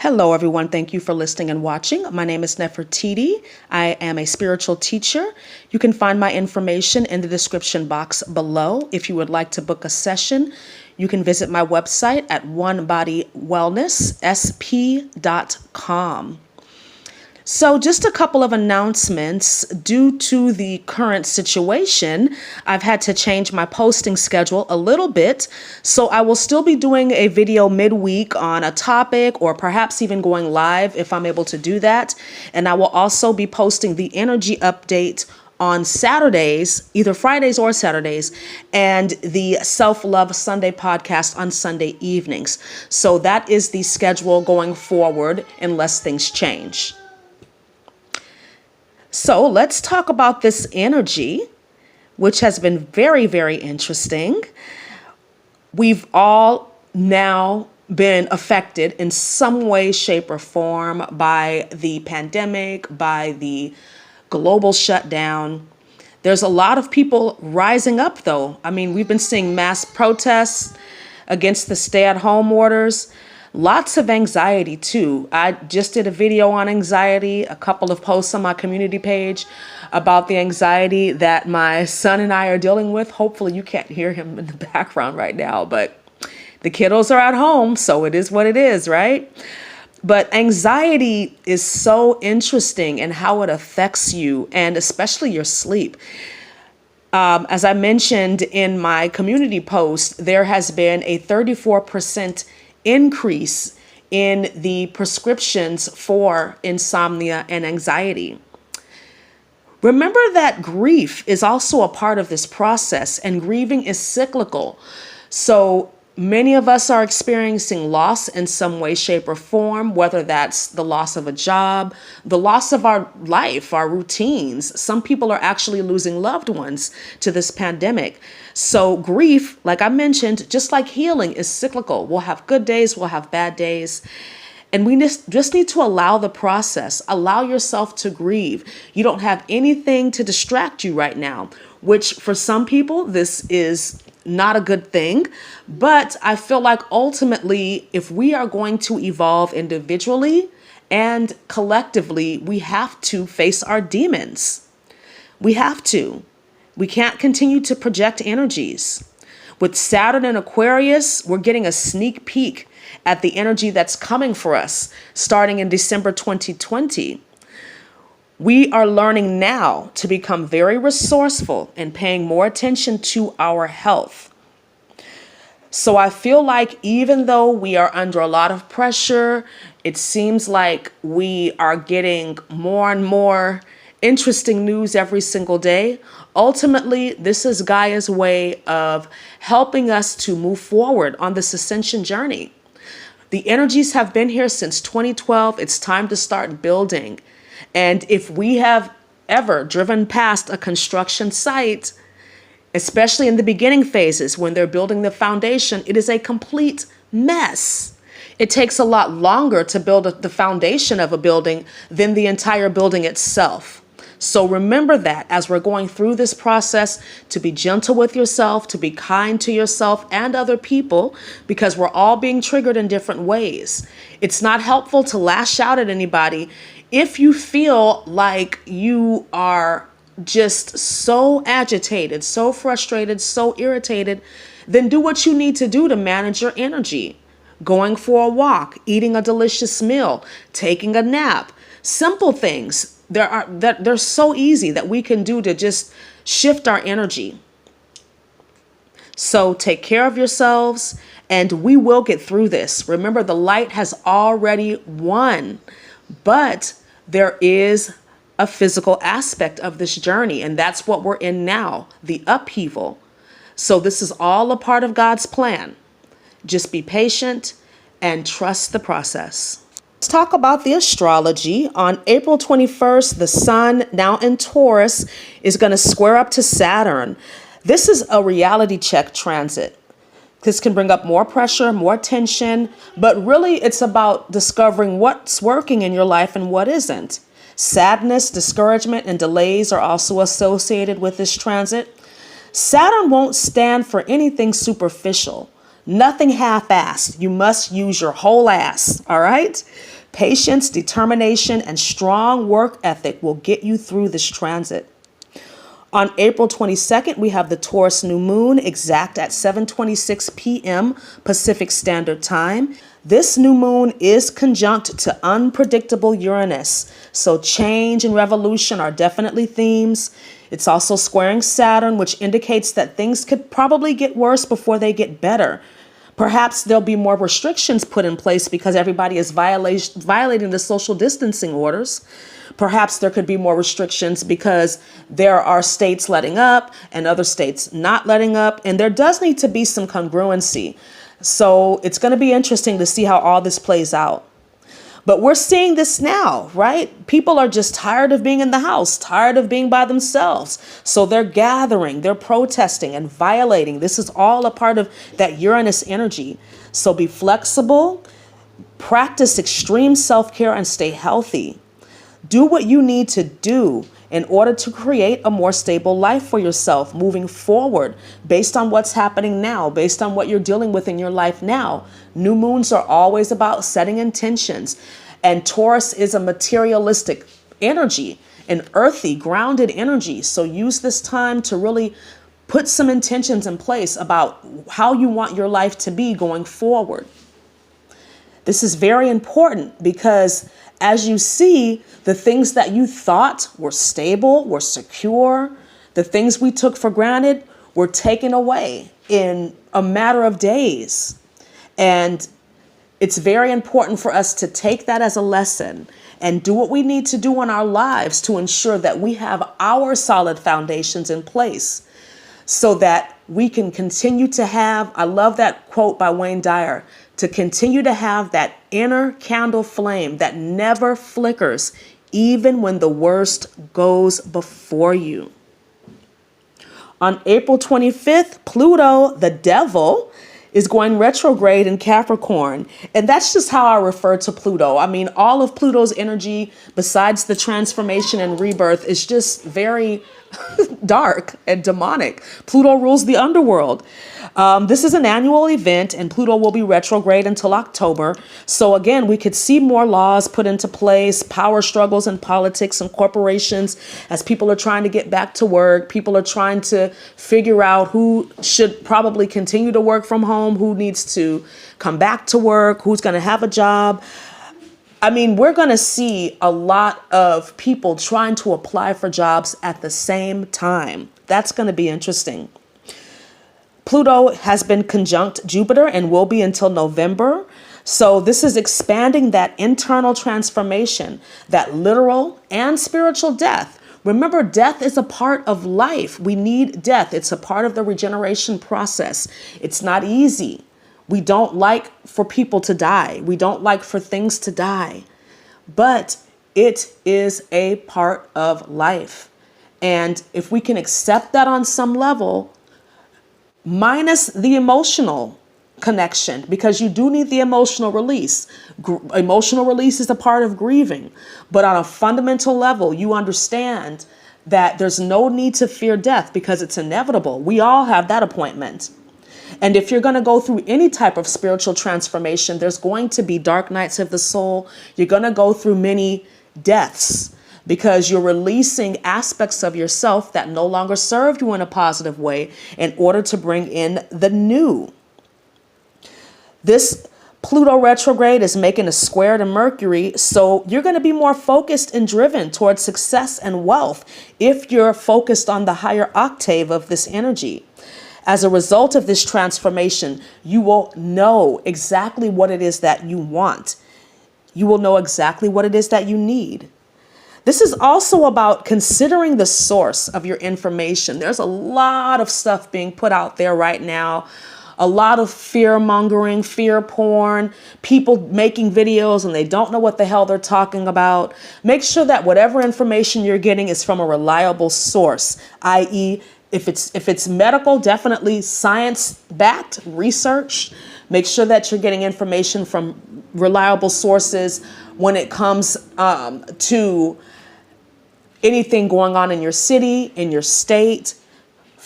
Hello, everyone. Thank you for listening and watching. My name is Nefertiti. I am a spiritual teacher. You can find my information in the description box below. If you would like to book a session, you can visit my website at onebodywellnesssp.com. So just a couple of announcements. Due to the current situation, I've had to change my posting schedule a little bit. So I will still be doing a video midweek on a topic, or perhaps even going live if I'm able to do that. And I will also be posting the energy update on Saturdays, either Fridays or Saturdays, and the Self-Love Sunday podcast on Sunday evenings. So that is the schedule going forward unless things change. So let's talk about this energy, which has been very, very interesting. We've all now been affected in some way, shape, or form by the pandemic, by the global shutdown. There's a lot of people rising up, though. I mean, we've been seeing mass protests against the stay-at-home orders. Lots of anxiety, too. I just did a video on anxiety, a couple of posts on my community page about the anxiety that my son and I are dealing with. Hopefully you can't hear him in the background right now, but the kiddos are at home, so it is what it is, right? But anxiety is so interesting in how it affects you, and especially your sleep. As I mentioned in my community post, there has been a 34% increase in the prescriptions for insomnia and anxiety. Remember that grief is also a part of this process, and grieving is cyclical. So many of us are experiencing loss in some way, shape, or form, whether that's the loss of a job, the loss of our life, our routines. Some people are actually losing loved ones to this pandemic. So grief, like I mentioned, just like healing, is cyclical. We'll have good days, we'll have bad days. And we just need to allow the process. Allow yourself to grieve. You don't have anything to distract you right now, which for some people, this is not a good thing. But I feel like ultimately, if we are going to evolve individually and collectively, we have to face our demons. We have to. We can't continue to project energies. With Saturn and Aquarius, we're getting a sneak peek at the energy that's coming for us starting in December 2020. We are learning now to become very resourceful and paying more attention to our health. So I feel like even though we are under a lot of pressure, it seems like we are getting more and more interesting news every single day. Ultimately, this is Gaia's way of helping us to move forward on this ascension journey. The energies have been here since 2012. It's time to start building. And if we have ever driven past a construction site, especially in the beginning phases when they're building the foundation, it is a complete mess. It takes a lot longer to build the foundation of a building than the entire building itself. So remember that as we're going through this process, to be gentle with yourself, to be kind to yourself and other people, because we're all being triggered in different ways. It's not helpful to lash out at anybody. If you feel like you are just so agitated, so frustrated, so irritated, then do what you need to do to manage your energy. Going for a walk, eating a delicious meal, taking a nap, simple things. They're so easy that we can do to just shift our energy. So take care of yourselves, and we will get through this. Remember, the light has already won, but there is a physical aspect of this journey, and that's what we're in now, the upheaval. So this is all a part of God's plan. Just be patient and trust the process. Let's talk about the astrology. On April 21st, the sun, now in Taurus, is going to square up to Saturn. This is a reality check transit. This can bring up more pressure, more tension, but really it's about discovering what's working in your life and what isn't. Sadness, discouragement, and delays are also associated with this transit. Saturn won't stand for anything superficial. Nothing half-assed. You must use your whole ass, all right? Patience, determination, and strong work ethic will get you through this transit. On April 22nd, we have the Taurus New Moon exact at 7:26 p.m. Pacific Standard Time. This new moon is conjunct to unpredictable Uranus, so change and revolution are definitely themes. It's also squaring Saturn, which indicates that things could probably get worse before they get better. Perhaps there'll be more restrictions put in place because everybody is violating the social distancing orders. Perhaps there could be more restrictions because there are states letting up and other states not letting up. And there does need to be some congruency. So it's going to be interesting to see how all this plays out. But we're seeing this now, right? People are just tired of being in the house, tired of being by themselves. So they're gathering, they're protesting and violating. This is all a part of that Uranus energy. So be flexible, practice extreme self-care, and stay healthy. Do what you need to do in order to create a more stable life for yourself moving forward based on what's happening now, based on what you're dealing with in your life now. New moons are always about setting intentions. And Taurus is a materialistic energy, an earthy, grounded energy. So use this time to really put some intentions in place about how you want your life to be going forward. This is very important because as you see, the things that you thought were stable, were secure, the things we took for granted were taken away in a matter of days. And it's very important for us to take that as a lesson and do what we need to do in our lives to ensure that we have our solid foundations in place so that we can continue to have, I love that quote by Wayne Dyer, to continue to have that inner candle flame that never flickers, even when the worst goes before you. On April 25th, Pluto, the devil, is going retrograde in Capricorn. And that's just how I refer to Pluto. I mean, all of Pluto's energy, besides the transformation and rebirth, is just very dark and demonic. Pluto rules the underworld. This is an annual event and Pluto will be retrograde until October. So again, we could see more laws put into place, power struggles in politics and corporations as people are trying to get back to work. People are trying to figure out who should probably continue to work from home, who needs to come back to work, who's going to have a job. I mean, we're going to see a lot of people trying to apply for jobs at the same time. That's going to be interesting. Pluto has been conjunct Jupiter and will be until November. So this is expanding that internal transformation, that literal and spiritual death. Remember, death is a part of life. We need death. It's a part of the regeneration process. It's not easy. We don't like for people to die. We don't like for things to die. But it is a part of life. And if we can accept that on some level, minus the emotional connection, because you do need the emotional release. Emotional release is a part of grieving. But on a fundamental level, you understand that there's no need to fear death because it's inevitable. We all have that appointment. And if you're going to go through any type of spiritual transformation, there's going to be dark nights of the soul. You're going to go through many deaths because you're releasing aspects of yourself that no longer serve you in a positive way in order to bring in the new. This Pluto retrograde is making a square to Mercury, so you're going to be more focused and driven towards success and wealth if you're focused on the higher octave of this energy. As a result of this transformation, you will know exactly what it is that you want. You will know exactly what it is that you need. This is also about considering the source of your information. There's a lot of stuff being put out there right now. A lot of fear mongering, fear porn, people making videos and they don't know what the hell they're talking about. Make sure that whatever information you're getting is from a reliable source, i.e., if it's medical, definitely science-backed research. Make sure that you're getting information from reliable sources when it comes to anything going on in your city, in your state.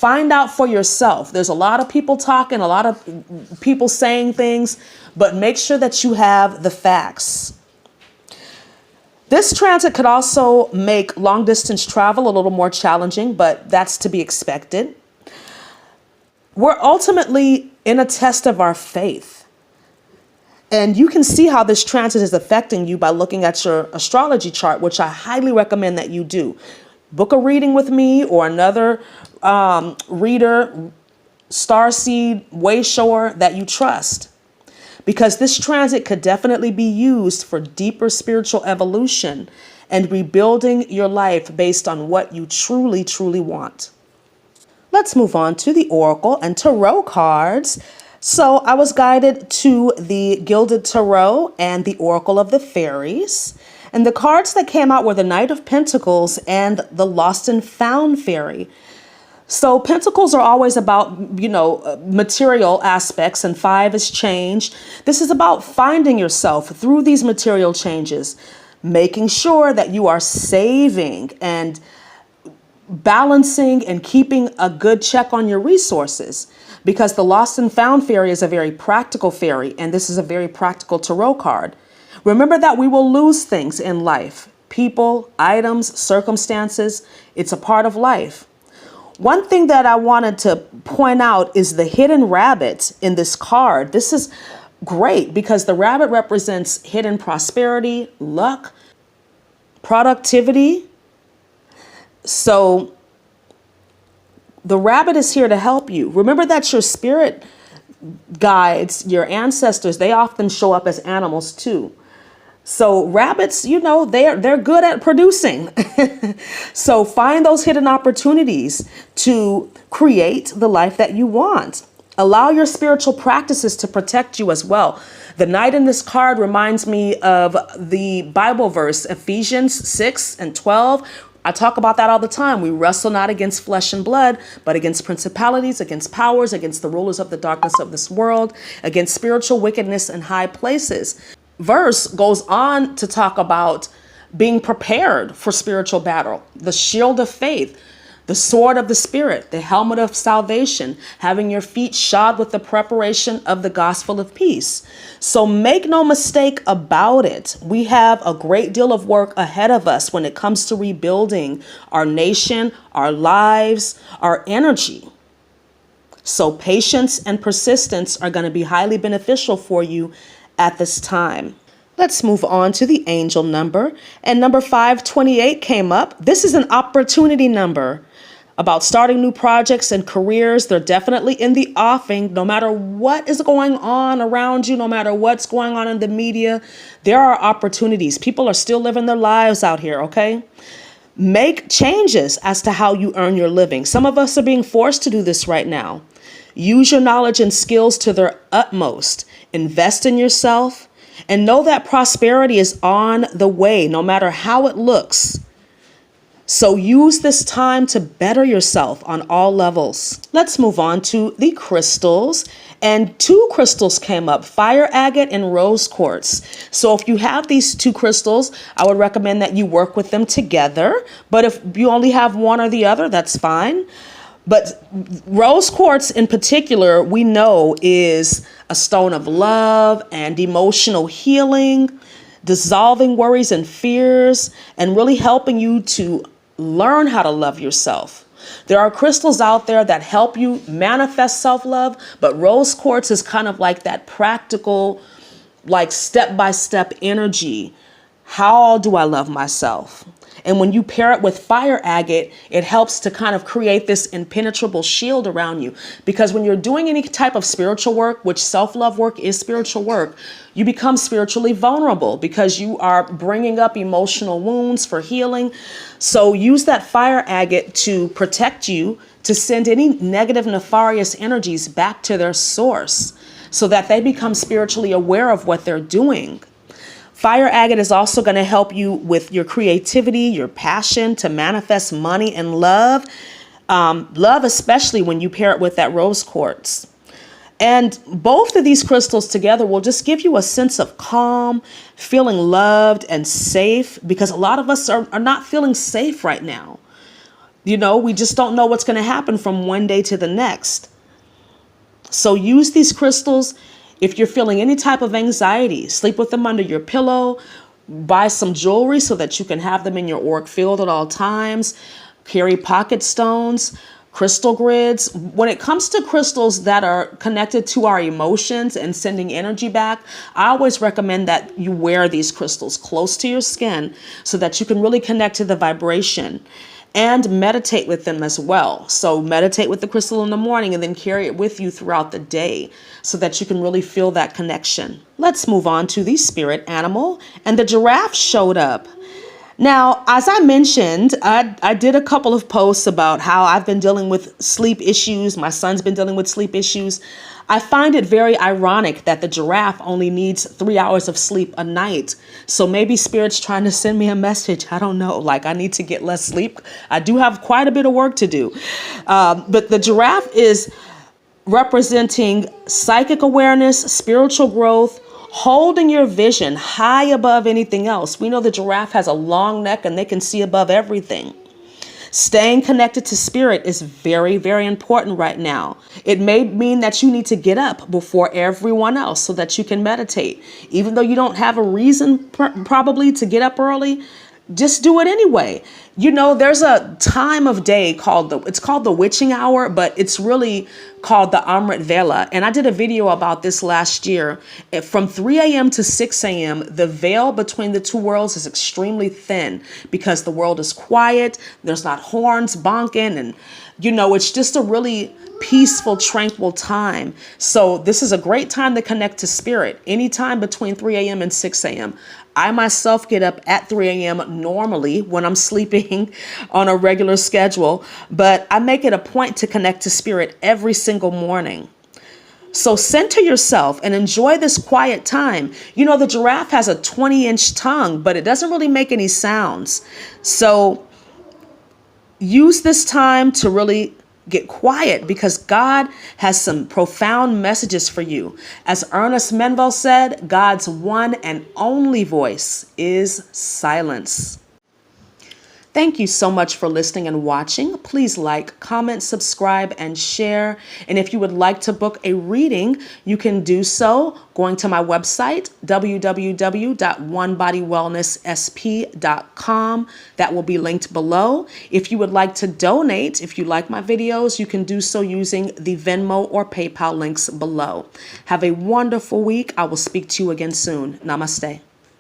Find out for yourself. There's a lot of people talking, a lot of people saying things, but make sure that you have the facts. This transit could also make long distance travel a little more challenging, but that's to be expected. We're ultimately in a test of our faith. And you can see how this transit is affecting you by looking at your astrology chart, which I highly recommend that you do. Book a reading with me or another reader, starseed, wayshower that you trust. Because this transit could definitely be used for deeper spiritual evolution and rebuilding your life based on what you truly, truly want. Let's move on to the Oracle and Tarot cards. So I was guided to the Gilded Tarot and the Oracle of the Fairies. And the cards that came out were the Knight of Pentacles and the Lost and Found Fairy. So pentacles are always about, material aspects, and 5 is change. This is about finding yourself through these material changes, making sure that you are saving and balancing and keeping a good check on your resources, because the Lost and Found Fairy is a very practical fairy, and this is a very practical tarot card. Remember that we will lose things in life, people, items, circumstances. It's a part of life. One thing that I wanted to point out is the hidden rabbit in this card. This is great because the rabbit represents hidden prosperity, luck, productivity. So the rabbit is here to help you. Remember that your spirit guides, your ancestors, they often show up as animals too. So rabbits, they're good at producing. So find those hidden opportunities to create the life that you want. Allow your spiritual practices to protect you as well. The knight in this card reminds me of the Bible verse, Ephesians 6:12. I talk about that all the time. We wrestle not against flesh and blood, but against principalities, against powers, against the rulers of the darkness of this world, against spiritual wickedness in high places. Verse goes on to talk about being prepared for spiritual battle, the shield of faith, the sword of the spirit, the helmet of salvation, having your feet shod with the preparation of the gospel of peace. So make no mistake about it. We have a great deal of work ahead of us when it comes to rebuilding our nation, our lives, our energy. So patience and persistence are going to be highly beneficial for you at this time. Let's move on to the angel number. And number 528 came up. This is an opportunity number about starting new projects and careers. They're definitely in the offing. No matter what is going on around you, no matter what's going on in the media, there are opportunities. People are still living their lives out here, okay? Make changes as to how you earn your living. Some of us are being forced to do this right now. Use your knowledge and skills to their utmost. Invest in yourself and know that prosperity is on the way, no matter how it looks. So use this time to better yourself on all levels. Let's move on to the crystals. And 2 crystals came up, fire agate and rose quartz. So if you have these 2 crystals, I would recommend that you work with them together. But if you only have one or the other, that's fine. But rose quartz in particular, we know is a stone of love and emotional healing, dissolving worries and fears, and really helping you to learn how to love yourself. There are crystals out there that help you manifest self-love, but rose quartz is kind of like that practical, like step-by-step energy. How do I love myself? And when you pair it with fire agate, it helps to kind of create this impenetrable shield around you. Because when you're doing any type of spiritual work, which self-love work is spiritual work, you become spiritually vulnerable because you are bringing up emotional wounds for healing. So use that fire agate to protect you, to send any negative, nefarious energies back to their source so that they become spiritually aware of what they're doing. Fire agate is also going to help you with your creativity, your passion to manifest money and love. Love, especially when you pair it with that rose quartz. And both of these crystals together will just give you a sense of calm, feeling loved and safe, because a lot of us are not feeling safe right now. You know, we just don't know what's going to happen from one day to the next. So use these crystals. If you're feeling any type of anxiety, sleep with them under your pillow. Buy some jewelry so that you can have them in your auric field at all times. Carry pocket stones, crystal grids. When it comes to crystals that are connected to our emotions and sending energy back, I always recommend that you wear these crystals close to your skin so that you can really connect to the vibration. And meditate with them as well. So meditate with the crystal in the morning and then carry it with you throughout the day so that you can really feel that connection. Let's move on to the spirit animal. And the giraffe showed up. Now, as I mentioned, I did a couple of posts about how I've been dealing with sleep issues. My son's been dealing with sleep issues. I find it very ironic that the giraffe only needs 3 hours of sleep a night. So maybe Spirit's trying to send me a message. I don't know. Like, I need to get less sleep. I do have quite a bit of work to do. But the giraffe is representing psychic awareness, spiritual growth, holding your vision high above anything else. We know the giraffe has a long neck and they can see above everything. Staying connected to spirit is very, very important right now. It may mean that you need to get up before everyone else so that you can meditate. Even though you don't have a reason probably to get up early, just do it anyway. You know, there's a time of day it's called the witching hour, but it's really called the Amrit Vela. And I did a video about this last year. From 3 a.m. to 6 a.m., the veil between the two worlds is extremely thin because the world is quiet. There's not horns bonking. And, you know, it's just a really peaceful, tranquil time. So this is a great time to connect to spirit. Anytime between 3 a.m. and 6 a.m. I myself get up at 3 a.m. normally when I'm sleeping on a regular schedule, but I make it a point to connect to spirit every single morning. So center yourself and enjoy this quiet time. You know, the giraffe has a 20-inch tongue, but it doesn't really make any sounds. So use this time to really get quiet because God has some profound messages for you. As Ernest Menville said, God's one and only voice is silence. Thank you so much for listening and watching. Please like, comment, subscribe, and share. And if you would like to book a reading, you can do so going to my website, www.onebodywellnesssp.com. That will be linked below. If you would like to donate, if you like my videos, you can do so using the Venmo or PayPal links below. Have a wonderful week. I will speak to you again soon. Namaste.